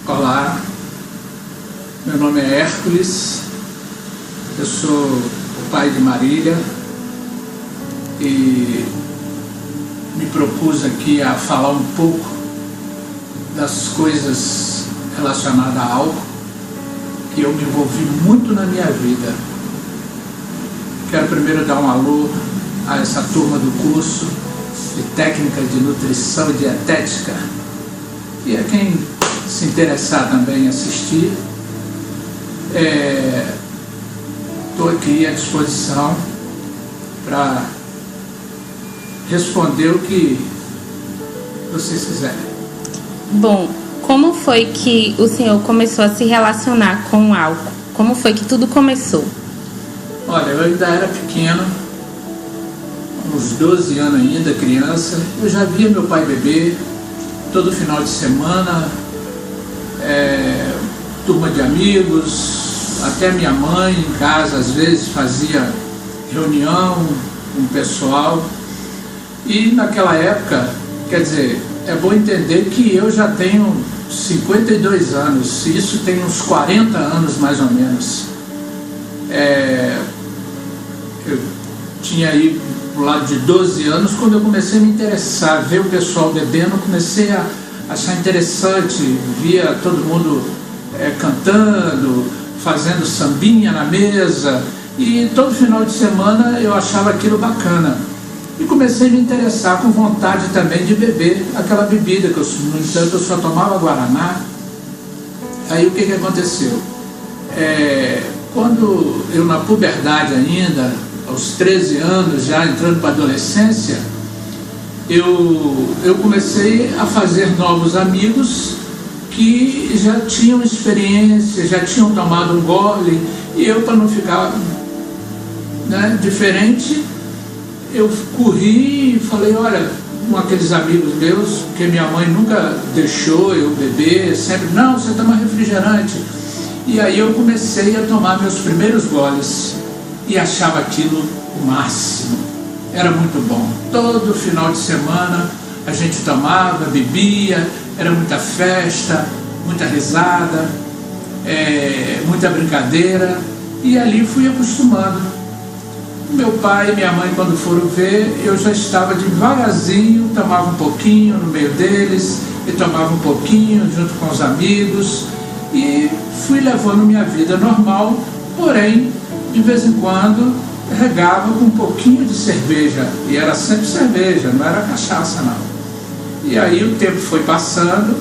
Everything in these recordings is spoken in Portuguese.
Olá, meu nome é Hércules, eu sou o pai de Marília e me propus aqui a falar um pouco das coisas relacionadas a álcool que eu me envolvi muito na minha vida. Quero primeiro dar um alô a essa turma do curso de técnica de nutrição e dietética e a quem se interessar também em assistir. Estou aqui à disposição para responder o que vocês quiserem. Bom, como foi que o senhor começou a se relacionar com o álcool? Como foi que tudo começou? Olha, eu ainda era pequeno, uns 12 anos ainda, criança. Eu já via meu pai beber todo final de semana, turma de amigos, até minha mãe em casa às vezes fazia reunião com o pessoal. E naquela época, quer dizer, é bom entender que eu já tenho 52 anos, isso tem uns 40 anos mais ou menos. Eu tinha aí pro lado de 12 anos quando eu comecei a me interessar, ver o pessoal bebendo, comecei a achar interessante, via todo mundo cantando, fazendo sambinha na mesa, e todo final de semana eu achava aquilo bacana. E comecei a me interessar, com vontade também de beber aquela bebida, que no entanto eu só tomava Guaraná. Aí o que aconteceu? Quando eu, na puberdade ainda, aos 13 anos, já entrando para a adolescência, eu comecei a fazer novos amigos que já tinham experiência, já tinham tomado um gole, e eu, para não ficar diferente, eu corri e falei, olha, com aqueles amigos meus, porque minha mãe nunca deixou eu beber, sempre, não, você toma refrigerante. E aí eu comecei a tomar meus primeiros goles e achava aquilo o máximo. Era muito bom. Todo final de semana a gente tomava, bebia, era muita festa, muita risada, muita brincadeira, e ali fui acostumando. Meu pai e minha mãe, quando foram ver, eu já estava devagarzinho, tomava um pouquinho no meio deles, e tomava um pouquinho junto com os amigos, e fui levando minha vida normal, porém, de vez em quando, regava com um pouquinho de cerveja, e era sempre cerveja, não era cachaça não. E aí o tempo foi passando,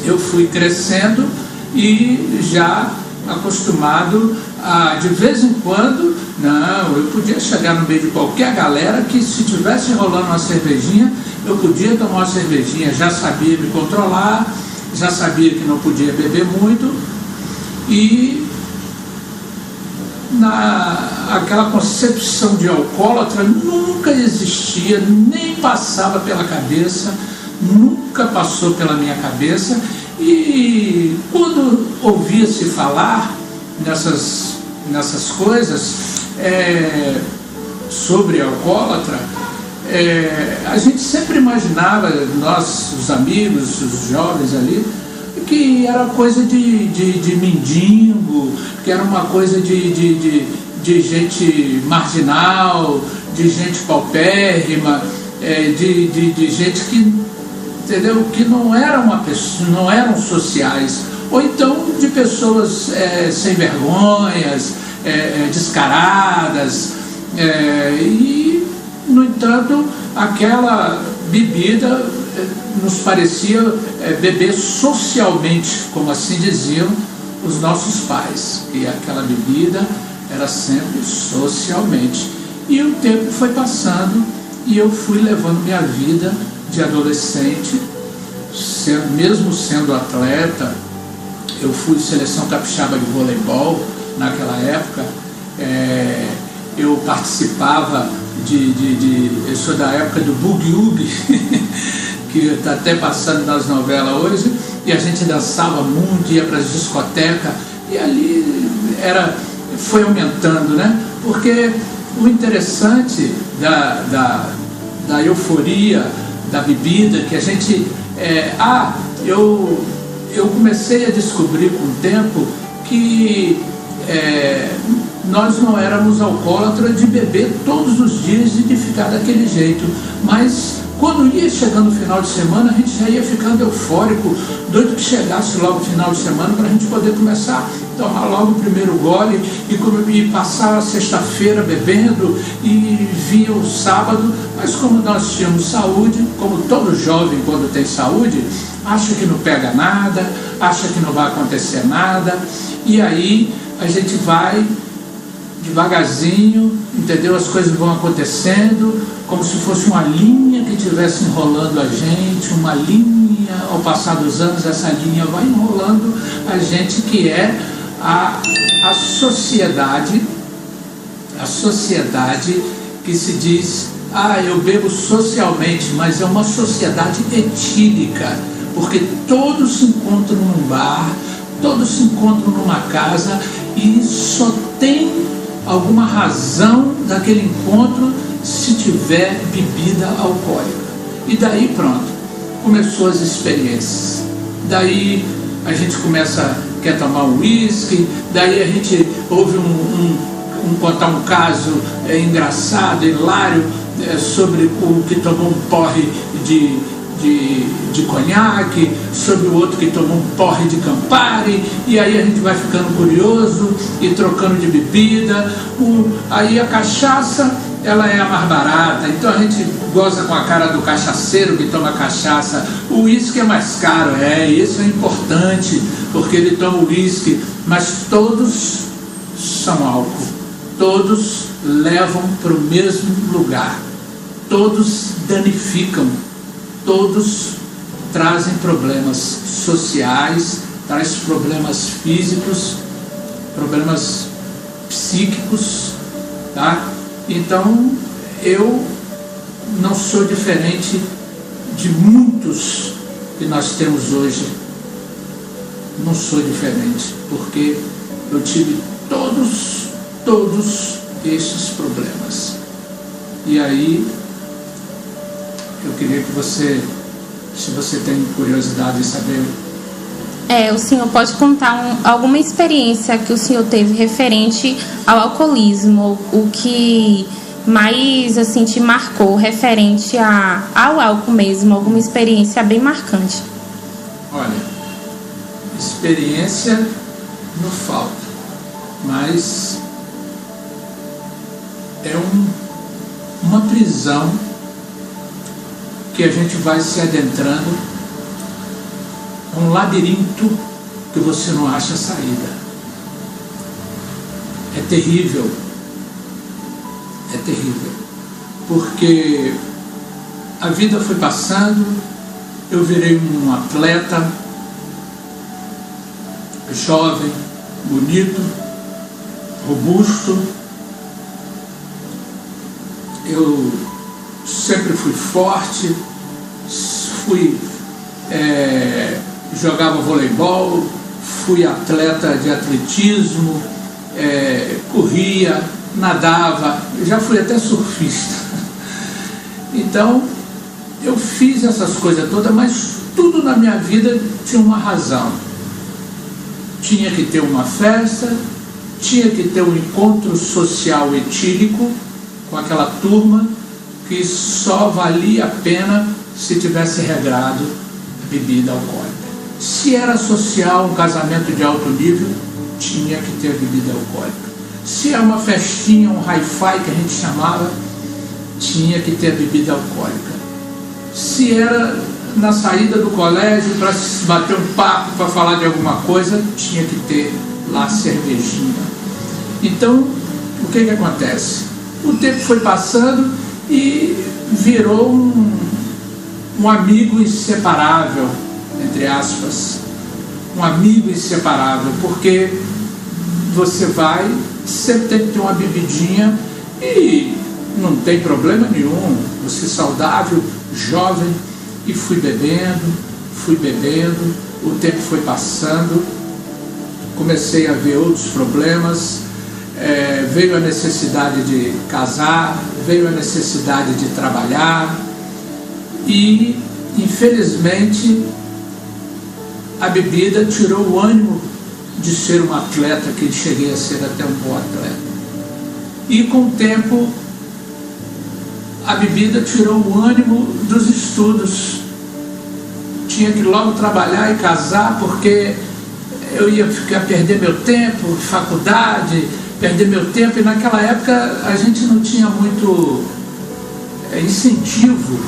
eu fui crescendo e já acostumado a, de vez em quando, não, eu podia chegar no meio de qualquer galera que, se tivesse rolando uma cervejinha, eu podia tomar uma cervejinha, já sabia me controlar, já sabia que não podia beber muito, e aquela concepção de alcoólatra nunca existia, nem passava pela cabeça, nunca passou pela minha cabeça. E quando ouvia-se falar nessas coisas sobre alcoólatra, a gente sempre imaginava, nós, os amigos, os jovens ali, que era coisa de mendigo, que era uma coisa de gente marginal, de gente paupérrima, de gente que, entendeu, que não era uma pessoa, não eram sociais, ou então de pessoas sem vergonhas, descaradas, e, no entanto, aquela bebida nos parecia beber socialmente, como assim diziam os nossos pais, que aquela bebida era sempre socialmente. E o tempo foi passando e eu fui levando minha vida de adolescente, mesmo sendo atleta. Eu fui seleção capixaba de voleibol naquela época, eu participava eu sou da época do boogie-woogie, que está até passando nas novelas hoje, e a gente dançava muito, ia para as discotecas, e ali foi aumentando, né? Porque o interessante da euforia, da bebida, que a gente, eu eu comecei a descobrir com o tempo que nós não éramos alcoólatras de beber todos os dias e de ficar daquele jeito, mas quando ia chegando o final de semana, a gente já ia ficando eufórico, doido que chegasse logo o final de semana para a gente poder começar a tomar logo o primeiro gole e passar a sexta-feira bebendo e via o sábado. Mas como nós tínhamos saúde, como todo jovem quando tem saúde, acha que não pega nada, acha que não vai acontecer nada, e aí a gente vai devagarzinho, entendeu? As coisas vão acontecendo como se fosse uma linha que estivesse enrolando a gente, uma linha, ao passar dos anos essa linha vai enrolando a gente, que é a sociedade que se diz, eu bebo socialmente, mas é uma sociedade etílica, porque todos se encontram num bar, todos se encontram numa casa e só tem alguma razão daquele encontro se tiver bebida alcoólica. E daí pronto, começou as experiências. Daí a gente quer tomar um uísque, daí a gente ouve contar um caso engraçado, hilário, sobre o que tomou um porre de conhaque, sobre o outro que tomou um porre de Campari, e aí a gente vai ficando curioso e trocando de bebida. Aí a cachaça, ela é a mais barata, então a gente goza com a cara do cachaceiro que toma cachaça. O uísque é mais caro, isso é importante, porque ele toma uísque, mas todos são álcool, todos levam para o mesmo lugar, todos danificam, todos trazem problemas sociais, trazem problemas físicos, problemas psíquicos, tá? Então, eu não sou diferente de muitos que nós temos hoje. Não sou diferente, porque eu tive todos esses problemas. E aí, eu queria que você, se você tem curiosidade de saber... O senhor pode contar alguma experiência que o senhor teve referente ao alcoolismo, o que mais assim te marcou referente ao álcool mesmo, alguma experiência bem marcante? Olha, experiência não falta, mas é uma prisão que a gente vai se adentrando, um labirinto que você não acha saída. É terrível, porque a vida foi passando, eu virei um atleta jovem, bonito, robusto. Eu sempre fui forte, jogava voleibol, fui atleta de atletismo, corria, nadava, já fui até surfista. Então, eu fiz essas coisas todas, mas tudo na minha vida tinha uma razão. Tinha que ter uma festa, tinha que ter um encontro social etílico com aquela turma que só valia a pena se tivesse regrado a bebida alcoólica. Se era social, um casamento de alto nível, tinha que ter bebida alcoólica. Se era uma festinha, um hi-fi que a gente chamava, tinha que ter bebida alcoólica. Se era na saída do colégio para se bater um papo, para falar de alguma coisa, tinha que ter lá cervejinha. Então, o que acontece? O tempo foi passando e virou um amigo inseparável, entre aspas, um amigo inseparável, porque você vai, sempre tem que ter uma bebidinha e não tem problema nenhum, você saudável, jovem, e fui bebendo, o tempo foi passando, comecei a ver outros problemas, veio a necessidade de casar, veio a necessidade de trabalhar e, infelizmente, a bebida tirou o ânimo de ser um atleta, que cheguei a ser até um bom atleta. E com o tempo, a bebida tirou o ânimo dos estudos. Tinha que logo trabalhar e casar, porque eu ia perder meu tempo, faculdade, perder meu tempo. E naquela época a gente não tinha muito incentivo,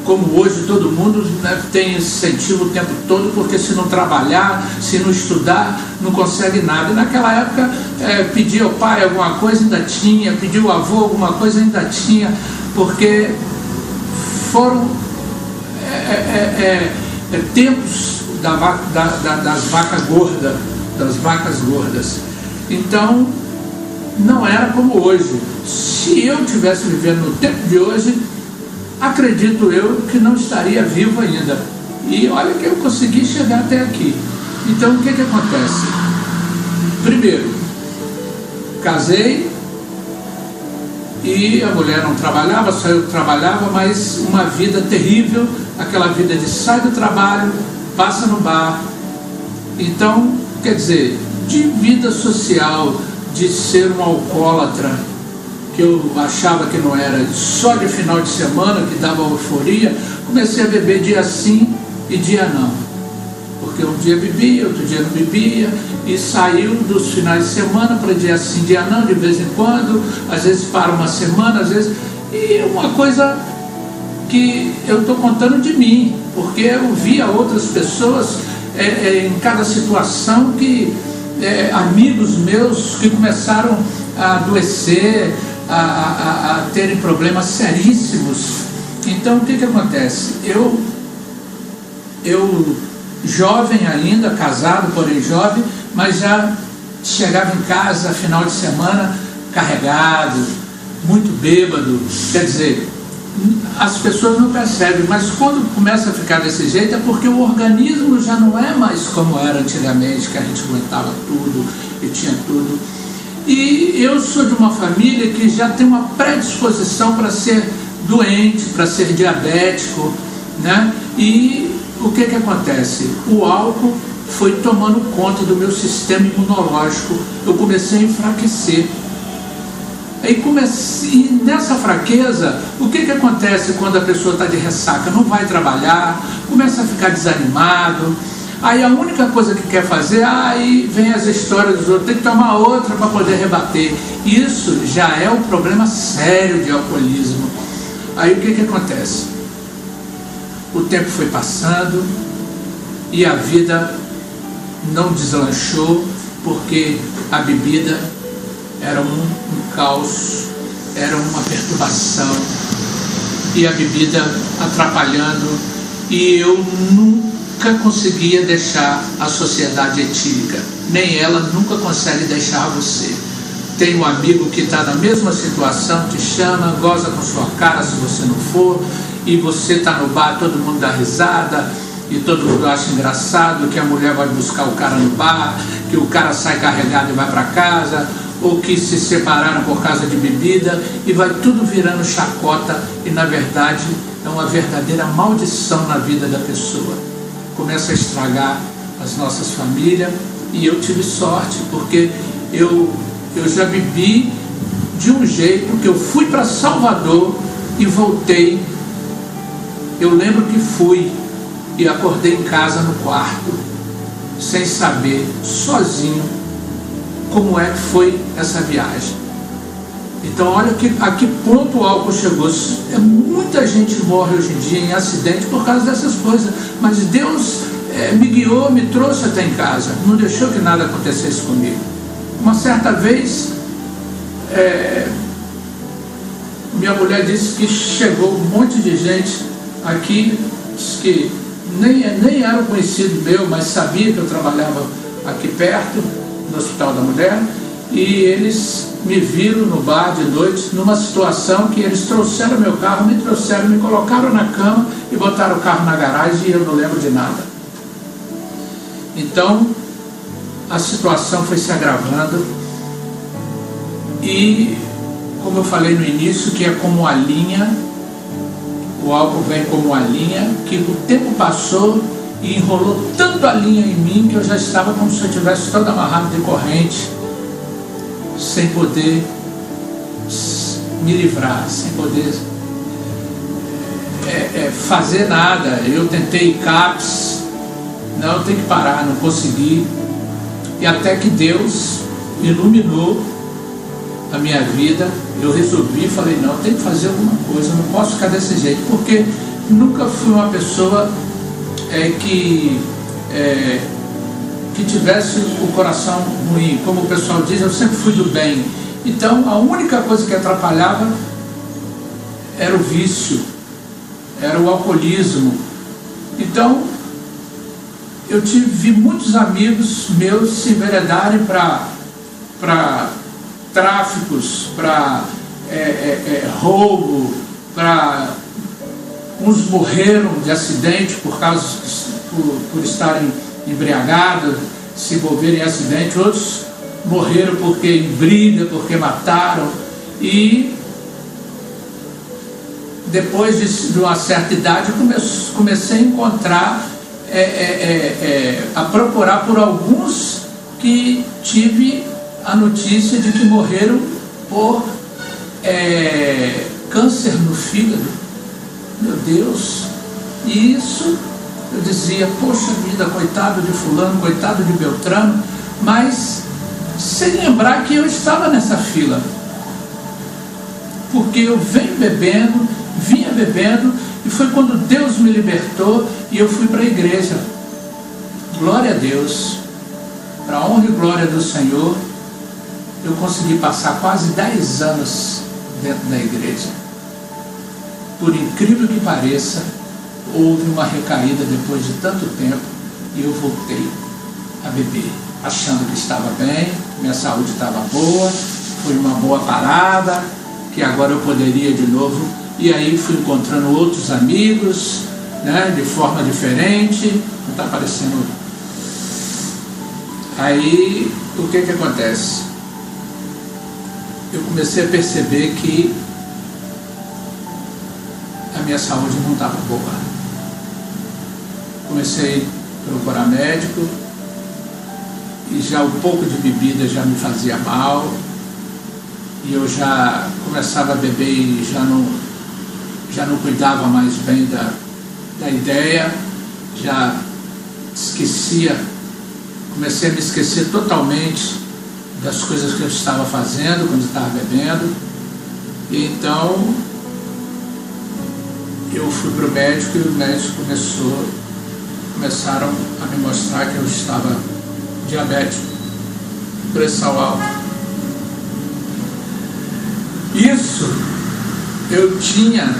como hoje todo mundo, né, tem incentivo o tempo todo, porque se não trabalhar, se não estudar, não consegue nada. E naquela época, pedir ao pai alguma coisa ainda tinha, pedir ao avô alguma coisa ainda tinha, porque foram tempos das vacas gordas. Então, não era como hoje. Se eu tivesse vivendo no tempo de hoje, acredito eu que não estaria vivo ainda. E olha que eu consegui chegar até aqui. Então, o que acontece? Primeiro, casei e a mulher não trabalhava, só eu trabalhava, mas uma vida terrível, aquela vida de sai do trabalho, passa no bar. Então, quer dizer, de vida social, de ser um alcoólatra, que eu achava que não era, só de final de semana, que dava euforia, comecei a beber dia sim e dia não. Porque um dia bebia, outro dia não bebia, e saiu dos finais de semana para dia sim, dia não, de vez em quando, às vezes para uma semana, às vezes... E uma coisa que eu estou contando de mim, porque eu via outras pessoas em cada situação, que amigos meus que começaram a adoecer, a terem problemas seríssimos. Então, o que acontece? Eu jovem ainda, casado, porém jovem, mas já chegava em casa final de semana carregado, muito bêbado. Quer dizer, as pessoas não percebem, mas quando começa a ficar desse jeito é porque o organismo já não é mais como era antigamente, que a gente aguentava tudo e tinha tudo. E eu sou de uma família que já tem uma predisposição para ser doente, para ser diabético, né? E o que acontece? O álcool foi tomando conta do meu sistema imunológico. Eu comecei a enfraquecer. E nessa fraqueza, o que acontece quando a pessoa está de ressaca? Não vai trabalhar, começa a ficar desanimado. Aí a única coisa que quer fazer, aí vem as histórias dos outros, tem que tomar outra para poder rebater. Isso já é um problema sério de alcoolismo. Aí o que acontece? O tempo foi passando e a vida não deslanchou, porque a bebida era um caos, era uma perturbação, e a bebida atrapalhando, e eu nunca conseguia deixar a sociedade etílica, nem ela nunca consegue deixar você. Tem um amigo que está na mesma situação, te chama, goza com sua cara se você não for, e você está no bar, todo mundo dá risada, e todo mundo acha engraçado que a mulher vai buscar o cara no bar, que o cara sai carregado e vai para casa, ou que se separaram por causa de bebida, e vai tudo virando chacota, e na verdade é uma verdadeira maldição na vida da pessoa. Começa a estragar as nossas famílias, e eu tive sorte, porque eu já bebi de um jeito que eu fui para Salvador e voltei. Eu lembro que fui e acordei em casa no quarto, sem saber, sozinho, como é que foi essa viagem. Então olha a que ponto o álcool chegou. Muita gente morre hoje em dia em acidente por causa dessas coisas, mas Deus me guiou, me trouxe até em casa, não deixou que nada acontecesse comigo. Uma certa vez, minha mulher disse que chegou um monte de gente aqui, que nem era conhecido meu, mas sabia que eu trabalhava aqui perto, no Hospital da Mulher, e eles me viram no bar de noite, numa situação que eles trouxeram meu carro, me colocaram na cama e botaram o carro na garagem, e eu não lembro de nada. Então, a situação foi se agravando, e, como eu falei no início, que é como a linha, o álcool vem como a linha, que o tempo passou e enrolou tanto a linha em mim que eu já estava como se eu tivesse todo amarrado de corrente, sem poder me livrar, sem poder fazer nada. Eu tentei CAPS, não, eu tenho que parar, não consegui. E até que Deus iluminou a minha vida, eu resolvi, falei, não, eu tenho que fazer alguma coisa, eu não posso ficar desse jeito, porque nunca fui uma pessoa que tivesse o coração ruim. Como o pessoal diz, eu sempre fui do bem. Então a única coisa que atrapalhava era o vício, era o alcoolismo. Então eu vi muitos amigos meus se enveredarem para tráficos, para roubo, uns morreram de acidente por estarem embriagados, se envolverem em acidente, outros morreram porque em briga, porque mataram. E depois de uma certa idade comecei a encontrar, a procurar por alguns que tive a notícia de que morreram por câncer no fígado. Meu Deus! E isso eu dizia, poxa vida, coitado de fulano, coitado de Beltrano, mas sem lembrar que eu estava nessa fila, porque eu vinha bebendo, e foi quando Deus me libertou e eu fui para a igreja. Glória a Deus, para a honra e glória do Senhor, eu consegui passar quase 10 anos dentro da igreja. Por incrível que pareça, houve uma recaída depois de tanto tempo e eu voltei a beber, achando que estava bem, minha saúde estava boa, foi uma boa parada, que agora eu poderia de novo. E aí fui encontrando outros amigos, né, de forma diferente. Não está aparecendo. Aí o que acontece? Eu comecei a perceber que a minha saúde não estava boa. Comecei a procurar médico, e já um pouco de bebida já me fazia mal, e eu já começava a beber e já não cuidava mais bem da ideia, já esquecia, comecei a me esquecer totalmente das coisas que eu estava fazendo quando estava bebendo. E então eu fui para o médico, e o médico começaram a me mostrar que eu estava diabético, pressão alta. Isso, eu tinha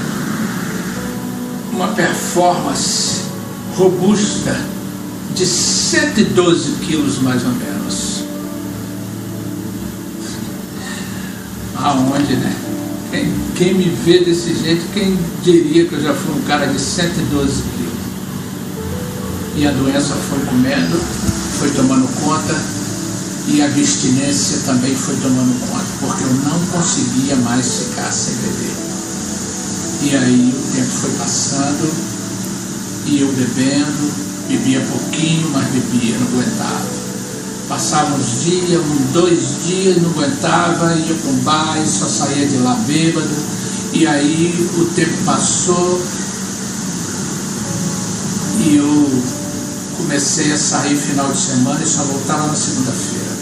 uma performance robusta de 112 quilos mais ou menos. Aonde, né? Quem me vê desse jeito, quem diria que eu já fui um cara de 112 quilos? E a doença foi comendo, foi tomando conta, e a abstinência também foi tomando conta, porque eu não conseguia mais ficar sem beber. E aí o tempo foi passando, e eu bebia pouquinho, mas bebia, não aguentava. Passavam uns dias, 2 dias, não aguentava, ia para um bar e só saía de lá bêbado. E aí o tempo passou e eu comecei a sair final de semana e só voltava na segunda-feira.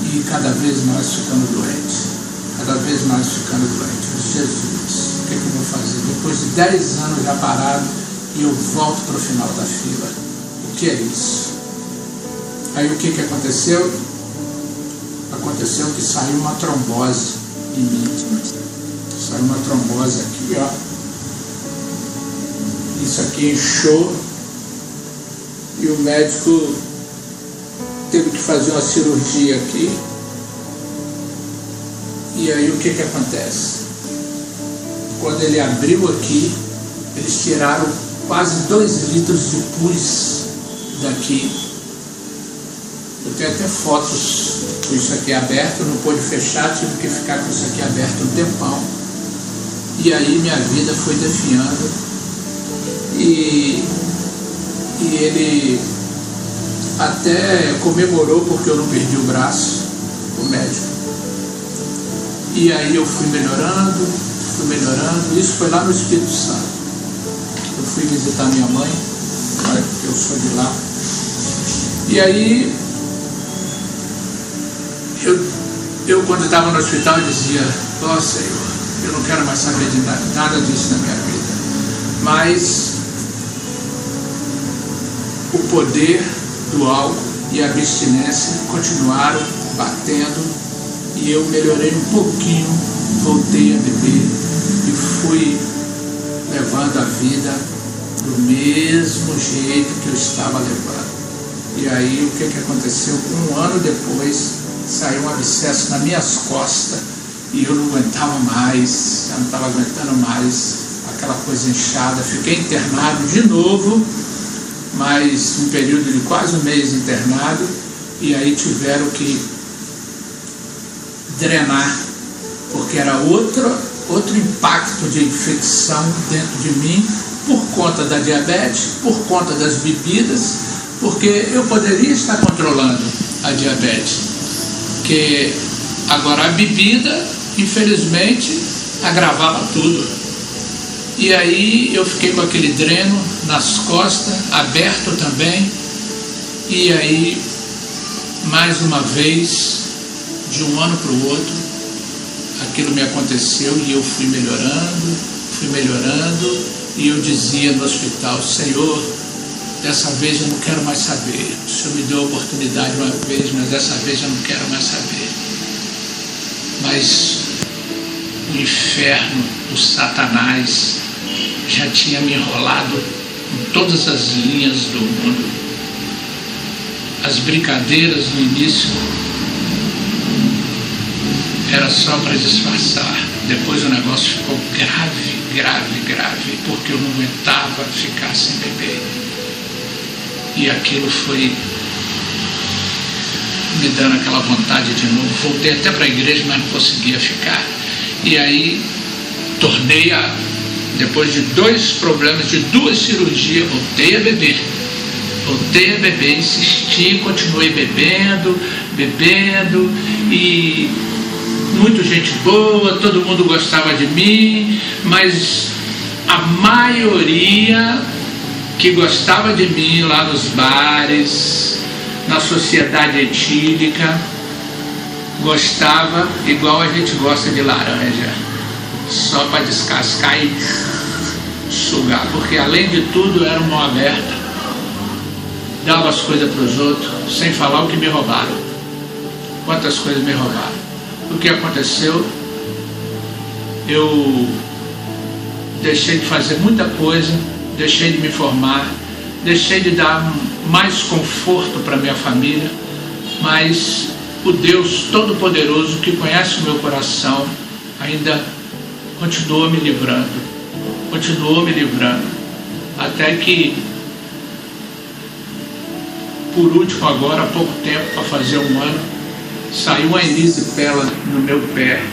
E cada vez mais ficando doente, cada vez mais ficando doente. Jesus, o que eu vou fazer? Depois de 10 anos já parado, e eu volto para o final da fila. O que é isso? Aí o que aconteceu? Aconteceu que saiu uma trombose em mim. Saiu uma trombose aqui, ó. Isso aqui inchou, e o médico teve que fazer uma cirurgia aqui. E aí o que acontece? Quando ele abriu aqui, eles tiraram quase 2 litros de pus daqui. Eu tenho até fotos com isso aqui aberto, não pude fechar, tive que ficar com isso aqui aberto um tempão. E aí minha vida foi definhando. E e ele até comemorou porque eu não perdi o braço, o médico. E aí eu fui melhorando, isso foi lá no Espírito Santo. Eu fui visitar minha mãe, eu sou de lá. E aí, eu quando estava no hospital, eu dizia: ó Senhor, eu não quero mais saber de nada disso na minha vida. Mas o poder do álcool e a abstinência continuaram batendo, e eu melhorei um pouquinho, voltei a beber e fui levando a vida do mesmo jeito que eu estava levando. E aí o que aconteceu? Um ano depois saiu um abscesso nas minhas costas e eu não aguentava mais, eu não estava aguentando mais aquela coisa inchada. Fiquei internado de novo, mas um período de quase um mês internado, e aí tiveram que drenar, porque era outro impacto de infecção dentro de mim, por conta da diabetes, por conta das bebidas, porque eu poderia estar controlando a diabetes, que agora a bebida, infelizmente, agravava tudo. E aí eu fiquei com aquele dreno nas costas, aberto também, e aí, mais uma vez, de um ano para o outro, aquilo me aconteceu e eu fui melhorando, e eu dizia no hospital: Senhor, dessa vez eu não quero mais saber. O Senhor me deu a oportunidade uma vez, mas dessa vez eu não quero mais saber. Mas o inferno, o Satanás, já tinha me enrolado em todas as linhas do mundo. As brincadeiras no início era só para disfarçar. Depois o negócio ficou grave, porque eu não aguentava ficar sem beber. E aquilo foi me dando aquela vontade de novo. Voltei até para a igreja, mas não conseguia ficar. E aí depois de 2 problemas, de 2 cirurgias, voltei a beber, insisti, continuei bebendo, e muita gente boa, todo mundo gostava de mim, mas a maioria que gostava de mim lá nos bares, na sociedade etílica, gostava igual a gente gosta de laranja, só para descascar e sugar, porque além de tudo era mão aberta, dava as coisas para os outros, sem falar o que me roubaram. Quantas coisas me roubaram. O que aconteceu? Eu deixei de fazer muita coisa, deixei de me formar, deixei de dar mais conforto para minha família, mas o Deus Todo-Poderoso, que conhece o meu coração, ainda continuou me livrando, até que, por último agora, há pouco tempo, para fazer um ano, saiu uma erisipela no meu pé,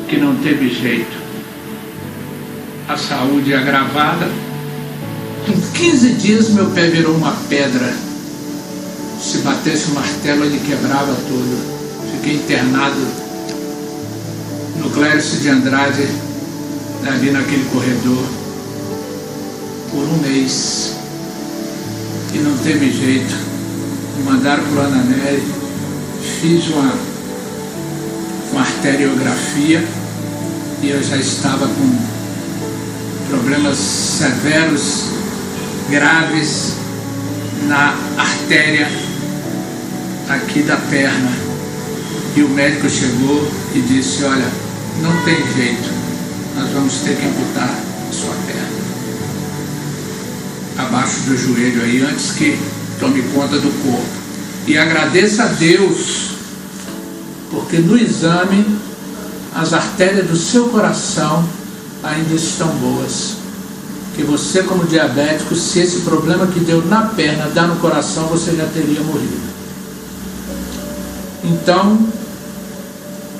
que não teve jeito. A saúde agravada. Com 15 dias meu pé virou uma pedra. Se batesse o martelo ele quebrava tudo. Fiquei internado no Clérice de Andrade, ali naquele corredor, por um mês. E não teve jeito. Me mandaram para o Ananeri, fiz uma arteriografia e eu já estava com problemas severos, graves, na artéria aqui da perna. E o médico chegou e disse: olha, não tem jeito, nós vamos ter que amputar a sua perna abaixo do joelho aí, antes que tome conta do corpo. E agradeça a Deus, porque no exame as artérias do seu coração ainda estão boas. Que você, como diabético, se esse problema que deu na perna dá no coração, você já teria morrido. Então,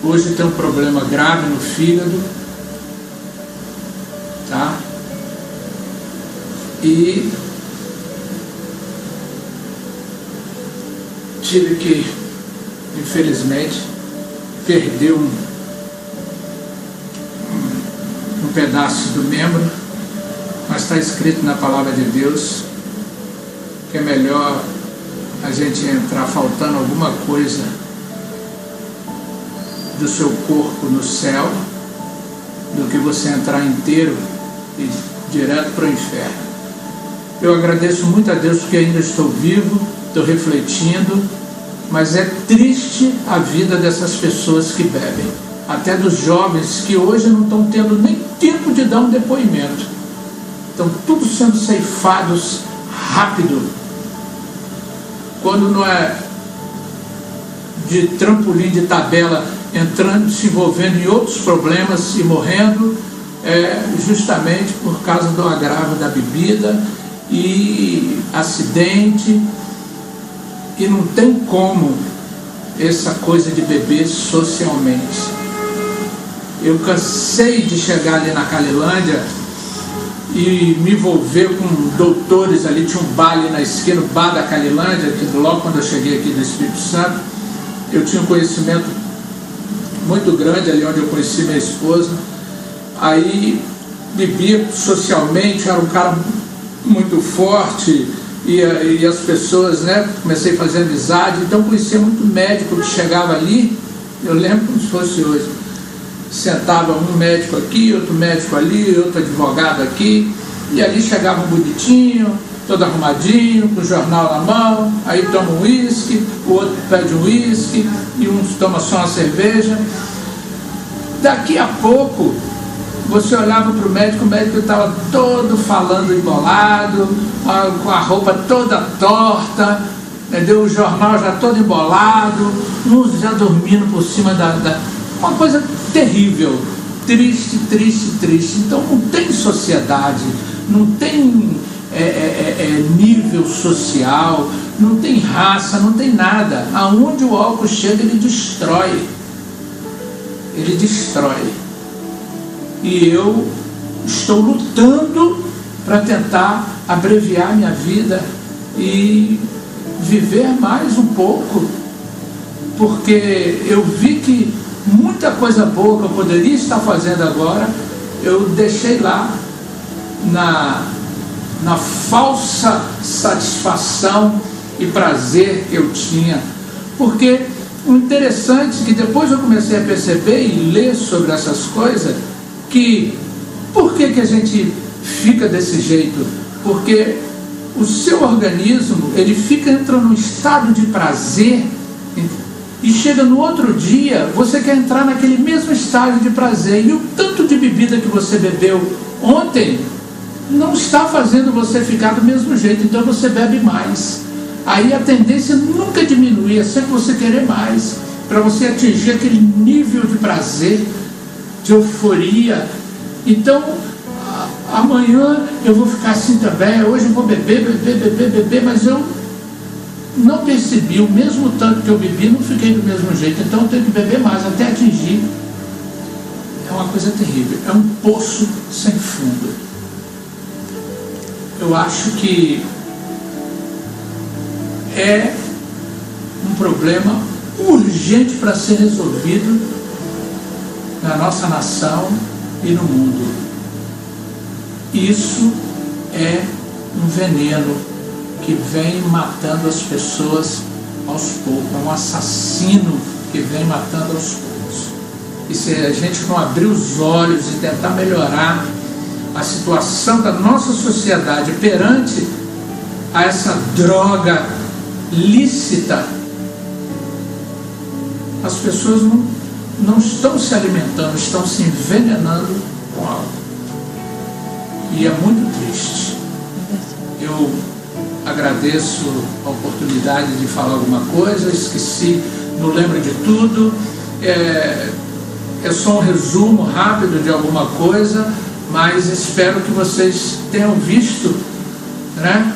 hoje tem um problema grave no fígado, tá? E tive que, infelizmente, perder um pedaço do membro, mas está escrito na palavra de Deus que é melhor a gente entrar faltando alguma coisa do seu corpo no céu do que você entrar inteiro e direto para o inferno. Eu agradeço muito a Deus porque ainda estou vivo, estou refletindo, mas é triste a vida dessas pessoas que bebem, até dos jovens que hoje não estão tendo nem tempo de dar um depoimento, estão tudo sendo ceifados rápido, quando não é de trampolim de tabela, entrando, se envolvendo em outros problemas e morrendo, justamente por causa do agravo da bebida e acidente. E não tem como essa coisa de beber socialmente. Eu cansei de chegar ali na Calilândia e me envolver com doutores ali. Tinha um bar ali na esquina, o bar da Calilândia, que logo quando eu cheguei aqui do Espírito Santo, eu tinha um conhecimento muito grande ali onde eu conheci minha esposa. Aí bebia socialmente, era um cara muito forte, e as pessoas, né, comecei a fazer amizade, então conhecia muito médico que chegava ali, eu lembro como se fosse hoje, sentava um médico aqui, outro médico ali, outro advogado aqui, e ali chegava um bonitinho, todo arrumadinho, com o jornal na mão, aí toma um uísque, o outro pede um uísque, e um toma só uma cerveja. Daqui a pouco, você olhava para o médico estava todo falando embolado, com a roupa toda torta, o jornal já todo embolado, uns já dormindo por cima uma coisa terrível, triste. Então não tem sociedade, não tem nível social, não tem raça, não tem nada. Aonde o álcool chega, ele destrói. E eu estou lutando para tentar abreviar minha vida e viver mais um pouco, porque eu vi que muita coisa boa que eu poderia estar fazendo agora, eu deixei lá na falsa satisfação e prazer que eu tinha. Porque o interessante é que depois eu comecei a perceber e ler sobre essas coisas, que por que a gente fica desse jeito? Porque o seu organismo, ele entra num estado de prazer e chega no outro dia, você quer entrar naquele mesmo estágio de prazer, e o tanto de bebida que você bebeu ontem não está fazendo você ficar do mesmo jeito, então você bebe mais. Aí a tendência nunca diminui, é sempre você querer mais, para você atingir aquele nível de prazer, de euforia. Então, amanhã eu vou ficar assim também, hoje eu vou beber, mas eu não percebi, o mesmo tanto que eu bebi, não fiquei do mesmo jeito, então eu tenho que beber mais, até atingir. É uma coisa terrível, é um poço sem fundo. Eu acho que é um problema urgente para ser resolvido na nossa nação e no mundo. Isso é um veneno que vem matando as pessoas aos poucos, é um assassino que vem matando aos poucos. E se a gente não abrir os olhos e tentar melhorar a situação da nossa sociedade perante a essa droga lícita, as pessoas não estão se alimentando, estão se envenenando com álcool. E é muito triste. Eu agradeço a oportunidade de falar alguma coisa, esqueci, não lembro de tudo. É só um resumo rápido de alguma coisa, mas espero que vocês tenham visto, né,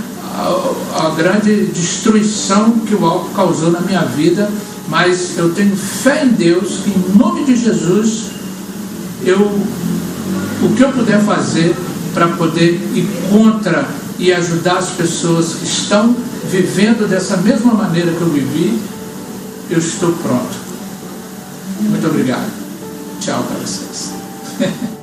a grande destruição que o álcool causou na minha vida. Mas eu tenho fé em Deus, que em nome de Jesus, o que eu puder fazer para poder ir contra e ajudar as pessoas que estão vivendo dessa mesma maneira que eu vivi, eu estou pronto. Muito obrigado. Tchau para vocês.